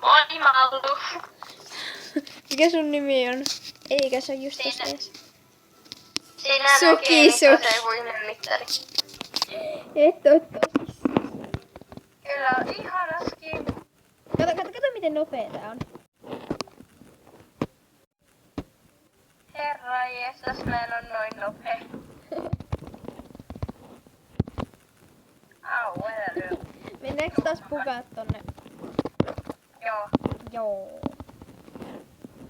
Moi Mallu. Mikä sun nimi on? Eikä se on just tässä ees. Siinä Suki, näkee niin Suki. se huinen mittari. Et oo tosissaan. Kyllä on ihanaskin. Kato miten nopea tää on. Herra jestas, mä en oo noin nopea. Au, älä lyö. Mennäänkö taas pukaa tonne? Joo. Joo.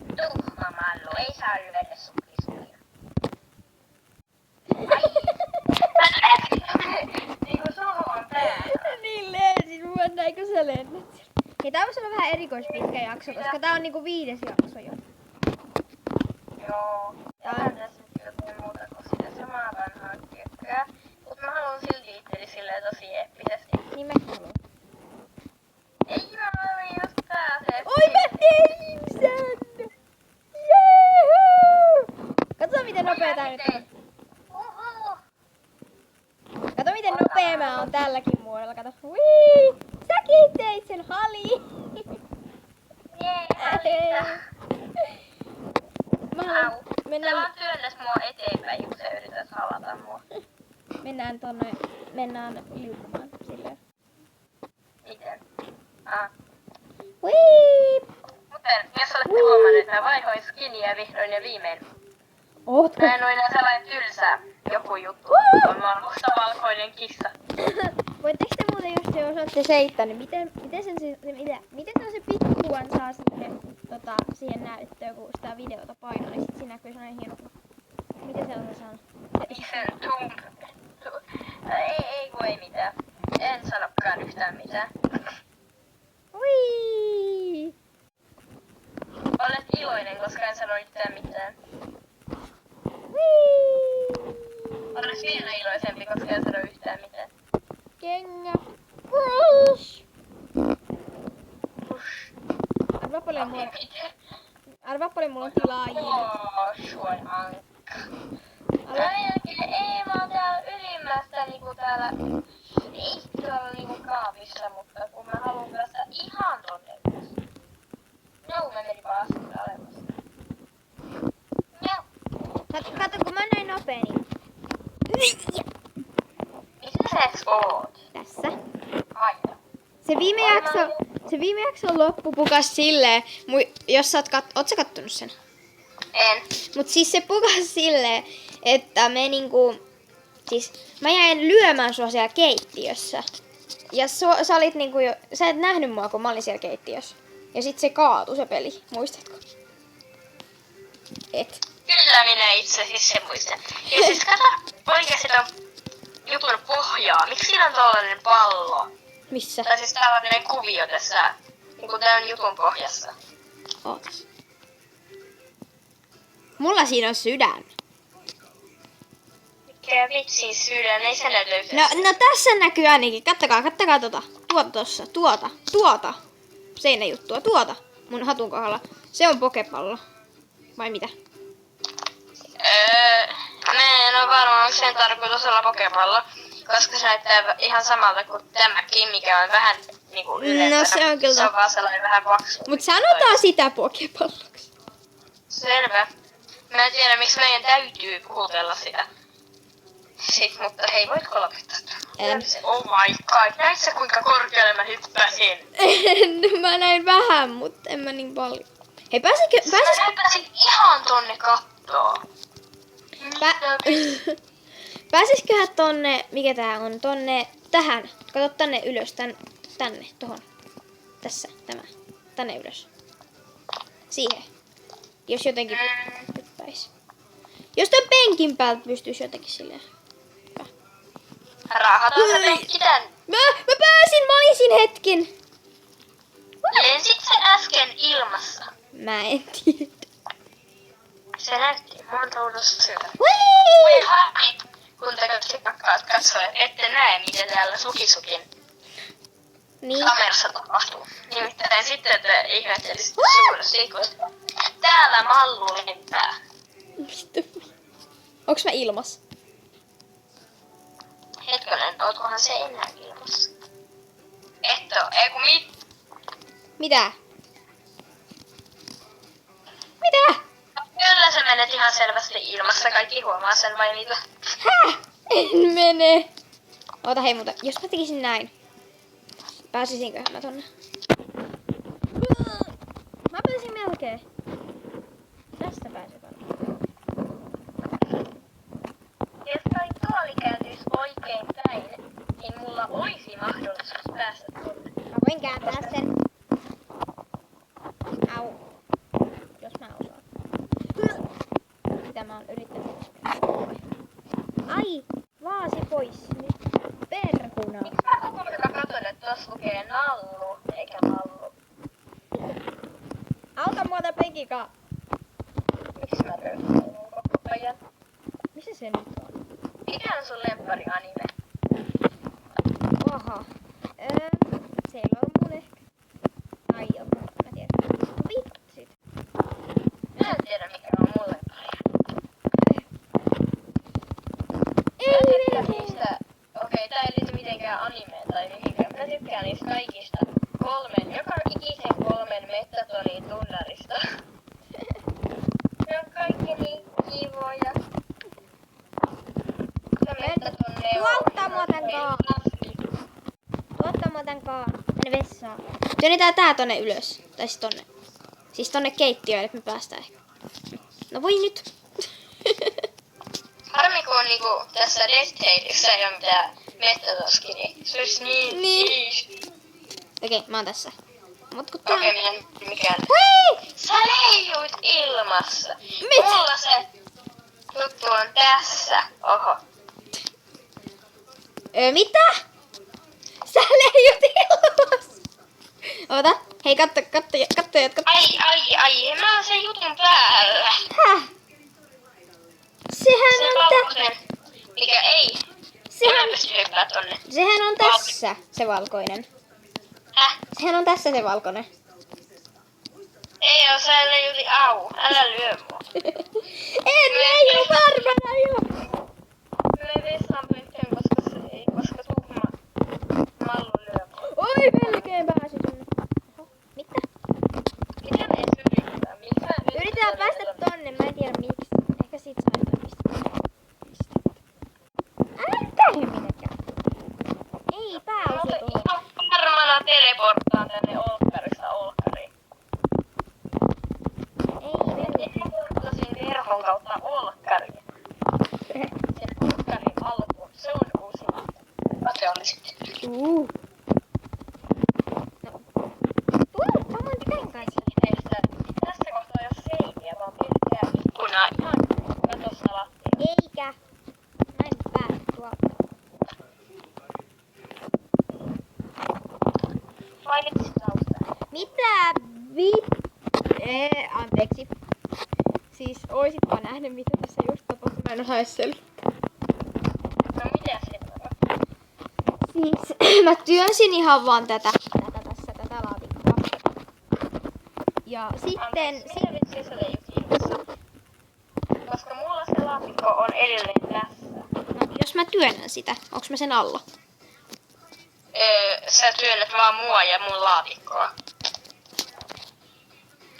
Tuhma Mallu, ei saa lyödä sukisukia. Niinku sohon päällä. Niin lensin, mä näinkö sä lennät. Hei, tää voisi olla vähän erikoispitkä jakso, koska tää on niinku 5. jakso jo. Joo. Tehdään tässä nyt jotain muuta kuin sitä samaa vanhaa kiekkoa. Mut mä haluan silti itteni silleen tosi eeppisesti. Niin mäkin haluan. Ei mä haluan just pääsee. Oi mä tein sen! Jeehuu! Katso miten nopea tää nyt on. Uhu. Kato miten nopea mä oon tälläkin muodolla. Kato. Wii! Säkin teit sen hali! Jee, Mä Au. haluan, Sä mennään, vaan työnnäs mua eteenpäin, kun sä yrität halata mua. mennään liukumaan silleen. Miten? Ah. Wii! Muuten, jos olette huomannut, että mä vaihoin skiniä vihdoin ja viimein. Ootko? Mä en oo enää sellainen tylsä joku juttu, vaan mä oon mustavalkoinen kissa. Voitteko te muuten, jos te osaatte seittää, niin miten se pikkuvan saa sitten siihen näyttöön, kun sitä videota painaa, niin sit siinä näkyy sellainen hieno. Miten se on? Sen ei kun ei mitään. En sanokaan yhtään mitään. Ui! Olet iloinen, koska en sano yhtään mitään. Ui! Olet vielä iloisempi, koska en sano yhtään mitään. Kengä. Push! Push. Arvaa paljon mulla on tilaajia. Suon ankka. Ei mä oon täällä ylimmästä niinku täällä. Ei tuolla niinku kaapissa, mutta kun mä haluan päästä ihan tonne ylös. No, mä menin vaan askelta alemmas. No. Kato, kun mä oon näin nopea, niin Missä sä edes oot? tässä. Aina. Se viime jakson loppu pukas silleen, jos sä oot sä kattonut sen? En. Mut siis se pukas silleen, että mä jäin lyömään sua siellä keittiössä. Ja sä olit niinku sä et nähnyt mua, kun mä olin siellä keittiössä. Ja sit se kaatui se peli, muistatko? Et. Kyllä minä itse asiassa sen muistan. Ja siis kato, oikein sitä jutun pohjaa. Miksi siinä on tollanen pallo? Missä? Tai siis tällainen kuvio tässä, niinku tän jutun pohjassa. Ootas. Mulla siinä on sydän. Mikä vitsi sydän, ei se näytä yhtään. No tässä näkyy ainakin. Kattokaa tota. Tuota. Seinäjuttua, tuota. Mun hatun kohdalla. Se on pokepallo. Vai mitä? Mä en oo varma, onko sen tarkoitus olla pokepallo. Koska se näyttää ihan samalta kuin tämäkin, mikä on vähän niinku ylempänä. No se on kyllä. Se on vaan sellainen vähän paksu. Mut sanotaan sitä pokepalloksi. Selvä. Mä en tiedä, miksi meidän täytyy puhutella sitä. Sitten, mutta hei, voitko lopettaa tämän? En. Oh my god, näit sä kuinka korkealle mä hyppäsin? Mä näin vähän, mutta en mä niin paljon. Hei, Mä hyppäsin ihan tonne kattoon. Pääsisköhän tonne, mikä tää on, tähän. Kato tänne ylös, tänne, tohon. Tässä, tänne ylös. Siihen. Jos jotenkin hyppäis. Jos ton penkin päältä pystyis jotenkin silleen. Raahataan se penkki tän. Mä pääsin, mä olisin hetken. Lensit sä äsken ilmassa? Mä en tiedä. Se näytti monta syötä. Whee! Voi harmi, kun te kaikki kakkaat katsoet, ette näe mitä täällä Sukisukin Niin. kamerassa tapahtuu. Nimittäin sitten te ihmettelisitte suuresti, kun täällä Mallu lentää. Onks mä ilmas? Hetkonen, ootkohan se enää ilmassa? Et oo, ei kun Mitä? selvästi ilmassa. Kaikki huomaa sen vai mitä? Häh? En mene. Oota hei muuta. Jos mä tekisin näin. Pääsisinköhän mä tonne? Mä pääsin melkein. Tästä pääsin varmaan. Jos kai tuoli kääntyisi oikein päin, niin mulla olisi mahdollisuus päästä tuonne. Mä voin kääntää sen. Au. Jos mä osaan. Mitä mä oon yrittänyt. Ai! Vaasi pois. Nyt perhuna. Miksi mä koko ajan katson, että tossa lukee nallu, eikä mallu? Auta muuta Pekika. Miksi mä röyhtäilen koko ajan? Missä se nyt on? Mikä on sun lemppari anime? Oha. Sailor Moon ehkä. Tai joku, mä tiedän. Vitsit. Mä en tiedä mikä on mun lemppari. Ei Mä tykkään melkein. niistä, okei, tää ei liity mitenkään animeen tai mihinkään. Mä tykkään niistä kaikista joka ikisen 3 Metatonin tunnarista. Ne on kaikki niin kivoja. Tuolta muuten kaa. Tuotta muuten kaa. Mene vessaan. Työnnetään tää tonne ylös. Tai siis tonne. Siis tonne keittiöön, että me päästään ehkä. No voi nyt. Harmi kun niinku tässä Death Tailissa ei oo mitään metatoski, niin se olisi niin siisti. Okei, mä oon tässä. Okei, minä en mikään. Hei! Sä leijuit ilmassa. Mit? Mulla se juttu on tässä. Oho. Mitä? Sä leijut ilmassa. Oota. Hei, kattojat. Ai, mä oon sen jutun päällä. Häh? Sehän Se on valkoinen, mikä ei. Sehän, Mä pystyn hyppää tonne. sehän on tässä se valkoinen. Häh? Sehän on tässä se valkoinen. Ei oo, sä leijuti au. Älä lyö mua. En leiju varmana jo. Mene vessaan pönttöön, koska tuhma mallu lyö mua. Oi, melkein pääsi tonne. Oho, mitä? Mitä me edes yritetään? Yritetään päästä tonne, mä en tiedä miksi. Ehkä siitä saa jotain pistettä. Älä nyt tähän minäkään. Ei pääse Mä tuohon. ihan varmana teleporttaan tänne olkkarista olkkariin. Ei melkein. Teleporttasin verhon kautta olkkariin. Sen olkkarin alkuun. Se on uusi. Se oli sitten. No. Tuolla saman tien kanssa. Tässä kohtaa ei oo seiniä, vaan pelkkää ikkunaa ihan katossa lattialla. Eikä. Mä en pääse tuolta. Mainitsit taustaa. Mitä anteeksi. Siis oisitpa nähnyt mitä tässä just tapahtui. Mä en osaa edes selittää. No mitä se on? Siis mä työnsin ihan vaan tätä laatikkoa. Ja sitten... Mitä vitsiä sä leijut ilmassa? Koska mulla se laatikko on edelleen tässä. No, jos mä työnnän sitä, onks mä sen alla? Sä työnnät vaan mua ja mun laatikkoa.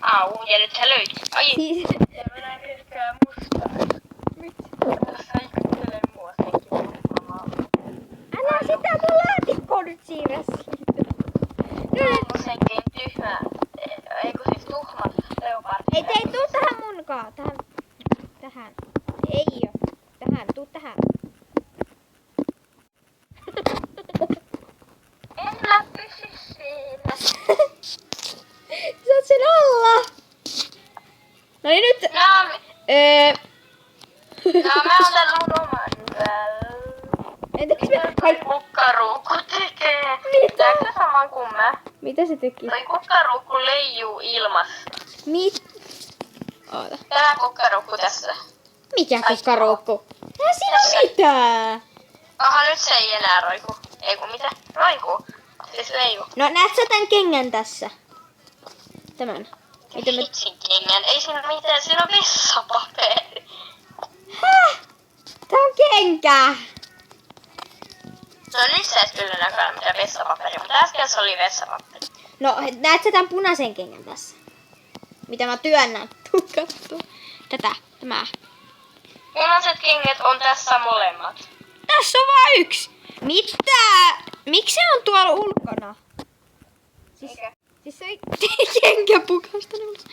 Au, ja nyt sä löit. Ai, Siis... ja mä näin pelkkää mustaa. Sä ikuttelee mua senkin. Älä sitä mun laatikkoa nyt siirrä siitä. Onko senkin tyhmä? Eiku siis tuhma leopardi. Ei, tuu tähän munkaan. Tähän. Ei oo. Tuu tähän. En mä pysy siinä. Sä oot sen alla. No niin nyt. Mä oon tän mun oman päällä. Toi kukkaruukku tekee. Mitä? Teekö se saman kuin mä? Mitä se teki? Toi kukkaruukku leijuu ilmassa. Oota. Tää kukkaruukku tässä. Mikä kukkaruukku? Ei siinä mitään. Aha, nyt se ei enää roiku. Ei kun mitä? Roiku. Siis leiju. No näet sä tän kengän tässä? Tämän. Miten mä... Hitsin kengän. Ei siinä mitään. Siinä on vessapaperi. Häh? Tää on kenkä. No nyt sä et kyllä näkään mitään vessapaperia, mutta äsken se oli vessapaperi. No näet sä tän punaisen kengän tässä? Mitä mä työnnän? Tuu kattoo. Tätä. Tämä. Punaiset kengät on tässä molemmat. Tässä on vain yksi. Mitä? Miksi se on tuolla ulkona? Mikä? Siis se ei kenkä pukasta ulos.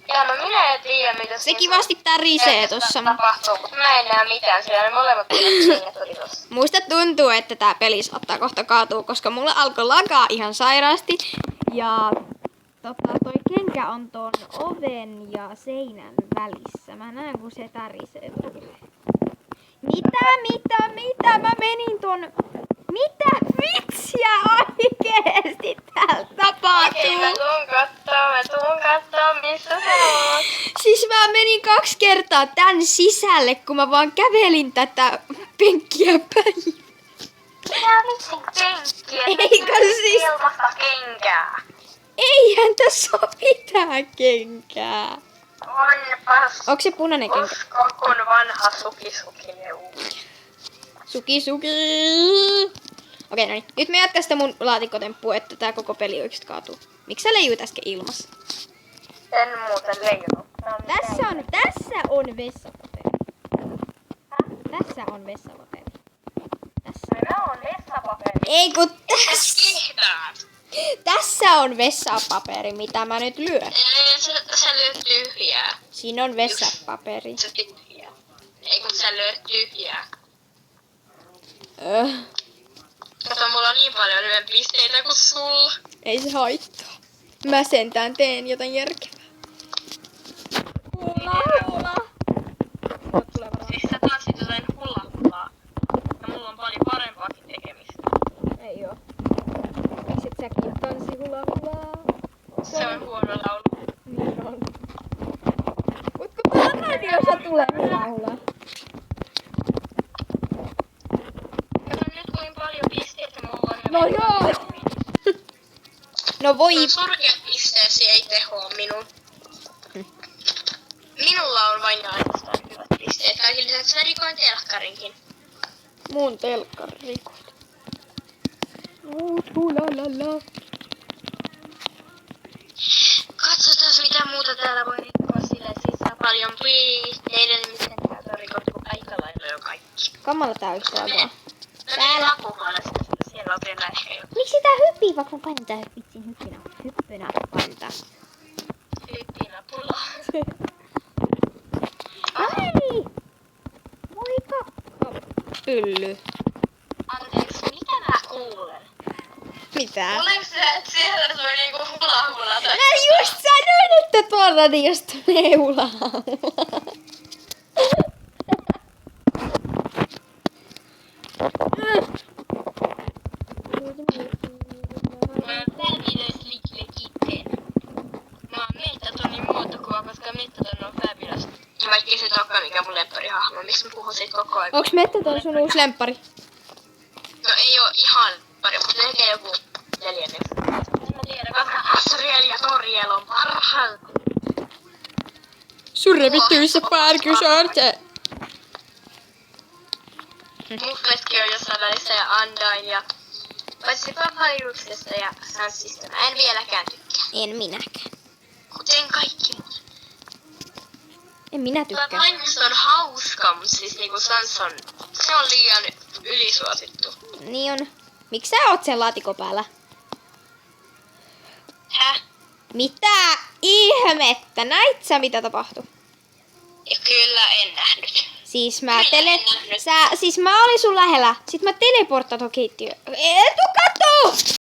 Ja no minä en tiedä mitä Se kivasti tärisee tossa. tapahtuu, mutta mä en näe mitään, sillä ne molemmat kengät oli tossa. Muista tuntuu, että tää peli saattaa kohta kaatua, koska mulla alkoi lagaa ihan sairaasti. Ja toi kenkä on ton oven ja seinän välissä. Mä näen, kun se tärisee. Mitä? Mä menin ton... Mitä vitsiä oikeesti täällä tapahtuu? Okei, mä tuun kattoo, missä sä oot. Siis mä menin 2 kertaa tän sisälle, kun mä vaan kävelin tätä penkkiä päin. Mitä vitsin kenkkiä? Eikö siis... Ilmasta kenkää. Eihän tässä oo mitään kenkää. Onpas. Onko se punainen kenkä? Usko, kun vanha suki neuvoo. Suki. Okei, no niin. Nyt me jatkaa sitä mun laatikkotemppua, että tää koko peli oikeesti kaatuu. Miksi sä leijuit äsken ilmassa? En muuten leijunut. Tässä on vessapaperi. Tässä on vessapaperi. Tässä. Mä oon vessapaperi. Ei kun tässä. Kihtaat. Tässä on vessapaperi, mitä mä nyt lyön. Sä lyöt tyhjää. Siinä on vessapaperi. Se tyhjää. Ei kun sä lyöt tyhjää. Kato, mulla on niin paljon enemmän pisteitä kuin sulla. Ei se haittaa. Mä sentään teen jotain järkevää. Hula. Siis sä tanssit jotain hula-hulaa. Ja mulla on paljon parempaakin tekemistä. Ei oo. Miksi et säkin tanssi hula. Se on huono laulu. Niin on. Mut kun tuolla radiossa tulee hula. Kato nyt kuin paljon pisteitä mulla on. No joo. No voi. Sun surkeat pisteesi ei tehoa minun. Minulla on vain ainoastaan hyvät pisteet. Kaiken lisäksi mä rikoin telkkarinkin. Mun telkkari rikot. Hulalala. Katsotaan mitä muuta täällä voi rikkoa sillä, että siis saa paljon pisteitä, niin miten täältä on rikottu aika lailla jo kaikki. Kamala tää on yksi lagoa. Täällä lakuhuoneessa, siellä on vielä ehkä jotain. Miksi tää hyppii, vaikka mä painin tää hyppynä panta? Hyppinäpula. Ai! Moika! Pylly. Anteeksi, mitä mä kuulen? Mitä? Kuuleeko sä, että siellä tuli niinku hula-hula tai... Mä just sanoin, että tuolla radiosta tulee hula. Mä oon Mettaton muotokuva, koska Mettaton on fabulous. Vaikka se tokka mikä mun lempparihahmo, miksi mä puhun siitä koko ajan? Onks Mettaton sun uusi lemppari? No ei oo ihan pari, mutta ehkä joku neljänneksi. En mä tiedä, koska Asriel ja Toriel on parhaat. Surrevittyvissä pärkysorte. Muffletkin on jossain välissä ja Undyne ja... Paitsi Papayruksesta ja Sansista mä en vieläkään tykkää. En minäkään. Kuten kaikki muut. En minä Tämä tykkää. mainos on hauska, mutta siis niinku Sans on... Se on liian ylisuosittu. Niin on. Miksi sä oot sen laatikon päällä? Häh? Mitä ihmettä? Näit sä mitä tapahtui? Ja kyllä en nähnyt. Siis mä olin sun lähellä. Sit mä teleporttasin keittiöön. Etu katso!